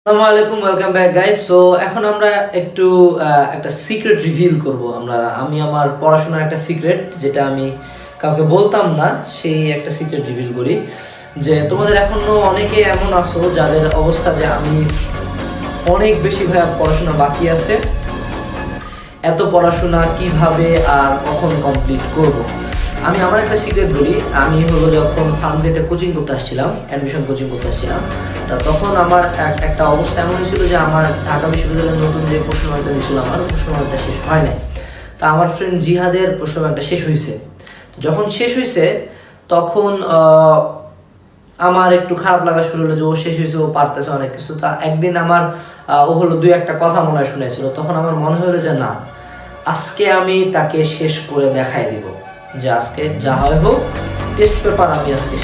আসসালামু আলাইকুম, welcome back guys. So এখন আমরা একটু একটা সিক্রেট রিভিল করব। আমি আমার পড়াশোনার একটা সিক্রেট, যেটা আমি কাউকে বলতাম না, সেই একটা সিক্রেট রিভিল করি। যে তোমাদের এখনো অনেকে এমন আছো যাদের অবস্থা যে আমি অনেক বেশি পড়াশোনা বাকি আছে, এত পড়াশোনা কিভাবে আর কখন কমপ্লিট করব। আমি আমার একটা সিক্রেট বলি। আমি যখন ফার্মগেটে কোচিং করতে আসছিলাম, অ্যাডমিশন কোচিং করতে আসছিলাম, তা তখন আমার একটা অবস্থা এমন হয়েছিল যে আমার ঢাকা বিশ্ববিদ্যালয়ের নতুন যে প্রশ্ন ব্যাংকটা দিয়েছিল, আমার প্রশ্ন ব্যাংকটা শেষ হয় নাই। তা আমার ফ্রেন্ড জিহাদের প্রশ্ন ব্যাংকটা শেষ হয়েছে। যখন শেষ হয়েছে তখন আমার একটু খারাপ লাগা শুরু হলো যে ও শেষ হয়েছে, ও পারতেছে অনেক কিছু। তা একদিন আমার ও দুই একটা কথা মনে হয় শুনেছিল। তখন আমার মনে হলো যে না, আজকে আমি তাকে শেষ করে দেখাই দিব, যে আজকে যা হয় হোক, টেস্ট পেপার আমি আজকে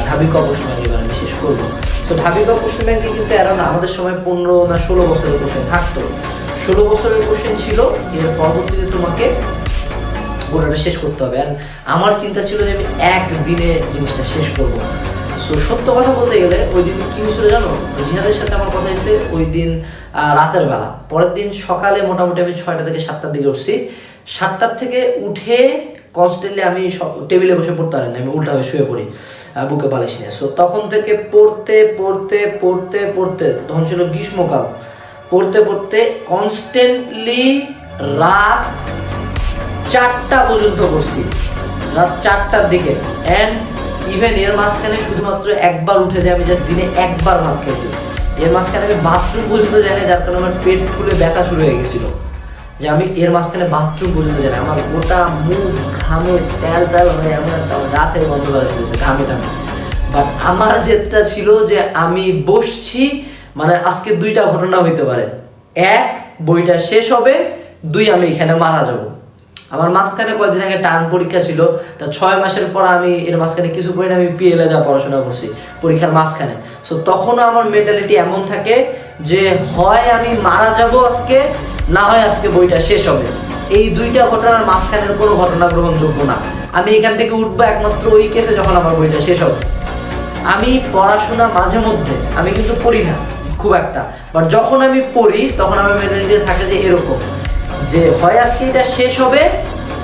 ঢাবি ক প্রশ্ন ব্যাংক এবার আমি শেষ করবো। সো ঢাবি ক প্রশ্ন ব্যাংকে কিন্তু এরা না, আমাদের সময় 15 না 16 বছরের কোশ্চেন থাকতো। 16 বছরের কোশ্চেন ছিল, এর পরবর্তীতে তোমাকে গোটাটা শেষ করতে হবে। আর আমার চিন্তা ছিল যে আমি একদিনে জিনিসটা শেষ করবো। সো সত্য কথা বলতে গেলে ওই দিন কি হয়েছিল জানো, জিহাদের সাথে আমার কথা হয়েছে ওই দিন রাতের বেলা। পরের দিন সকালে মোটামুটি আমি 6টা থেকে 7টার দিকে উঠছি। 7টার থেকে উঠে কনস্ট্যান্টলি আমি টেবিলে বসে পড়তে পারি না, আমি উল্টা হয়ে শুয়ে পড়ি বুকে বালিশ নিয়ে। সো তখন থেকে পড়তে পড়তে পড়তে পড়তে, তখন ছিল গ্রীষ্মকাল, পড়তে পড়তে কনস্ট্যান্টলি রাত 4টা পর্যন্ত পড়ছি, রাত 4টার দিকে। অ্যান্ড ইভেন এর মাঝখানে শুধুমাত্র একবার উঠে যায়, আমি জাস্ট দিনে একবার ভাত খেয়েছি। এর মাঝখানে আমি বাথরুম পর্যন্ত যাই না, যার কারণে আমার পেট ফুলে ব্যথা শুরু হয়ে গেছিলো, যে আমি এর মাঝখানে বাথরুম পর্যন্ত যাই না। আমার গোটা মুখ ঘামে তেল তেল হয়ে এমন একটা রাতে গন্ধ করা শুরু হয়েছে, ঘামে টামে। বাট আমার যেটা ছিল যে আমি বসছি, মানে আজকে 2টা ঘটনা হইতে পারে। 1, বইটা শেষ হবে, 2, আমি এখানে মারা যাব। আমার মাঝখানে কয়েকদিন আগে টার্ম পরীক্ষা ছিল, তা 6 মাসের পর আমি এর মাঝখানে কিছু পড়ি না, আমি পিএলএ যা পড়াশোনা করছি পরীক্ষার মাঝখানে। সো তখনও আমার মেন্টালিটি এমন থাকে যে হয় আমি মারা যাব আজকে, না হয় আজকে বইটা শেষ হবে। এই 2টা ঘটনার মাঝখানের কোনো ঘটনা গ্রহণযোগ্য না। আমি এখান থেকে উঠবো একমাত্র ওই কেসে যখন আমার বইটা শেষ হবে। আমি পড়াশোনা মাঝে মধ্যে, আমি কিন্তু পড়ি না খুব একটা, বাট যখন আমি পড়ি তখন আমার মেন্টালিটি থাকে যে এরকম, যে হয় আজকে এটা শেষ হবে,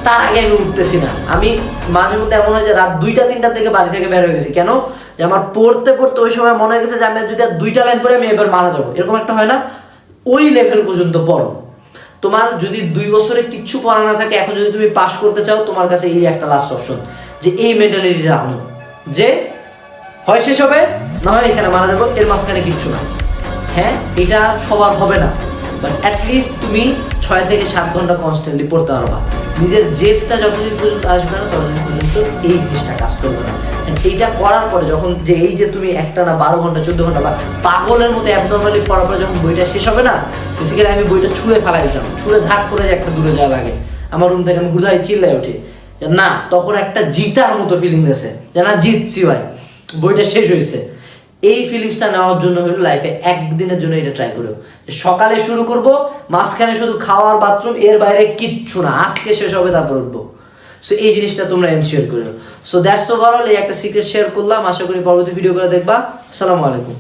তার আগে আমি উঠতেছি না। আমি মাঝে মধ্যে এমন হয় যে রাত 2টা-3টার থেকে বাড়ি থেকে বের হয়ে গেছি। কেন? যে আমার পড়তে পড়তে ওই সময় মনে হয়ে গেছে যে আমি যদি 2টা লাইন পড়ে আমি এবার মারা যাবো, এরকম একটা হয় না, ওই লেভেল পর্যন্ত পড়ো। তোমার যদি 2 বছরে কিচ্ছু পড়া না থাকে, এখন যদি তুমি পাস করতে চাও, তোমার কাছে এই একটা লাস্ট অপশন, যে এই মেন্টালিটিটা আনো, যে হয় শেষ হবে, না হয় এখানে মারা যাবো, এর মাঝখানে কিচ্ছু না। হ্যাঁ, এটা সবার হবে না, বাট অ্যাটলিস্ট তুমি 6 থেকে 7 ঘন্টা কনস্ট্যান্টলি পড়তে পারবা। নিজের জেদটা যতদিন পর্যন্ত আসবে না, ততদিন পর্যন্ত এই জিনিসটা কাজ করবে না। এইটা করার পরে যখন যে এই যে তুমি একটা না 12 ঘন্টা 14 ঘন্টা বা পাগলের মতো অ্যাবনর্মালি পড়ার পরে যখন বইটা শেষ হবে না, বেসিক্যালি আমি বইটা ছুঁড়ে ফেলাই দিতাম, ছুঁড়ে ধাক করে একটা দূরে যাওয়া লাগে। আমার রুম থেকে আমি হুদায় চিল্লাই উঠি যে না, তখন একটা জিতার মতো ফিলিংস আছে, যে না জিতছি ভাই, বইটা শেষ হয়েছে। এই ফিলিংসটা নেওয়ার জন্য হলো লাইফে একদিনের জন্য এটা ট্রাই করো। সকালে শুরু করব, মাঝখানে শুধু খাওয়ার বাথরুম, এর বাইরে কিচ্ছু না, আজকে শেষ হবে তারপর উঠবো। সো এই জিনিসটা তোমরা এনশিওর করো। সো দ্যাটস ওভারঅল, এই একটা সিক্রেট শেয়ার করলাম। আশা করি পরবর্তী ভিডিও করে দেখবা। আসসালামু আলাইকুম।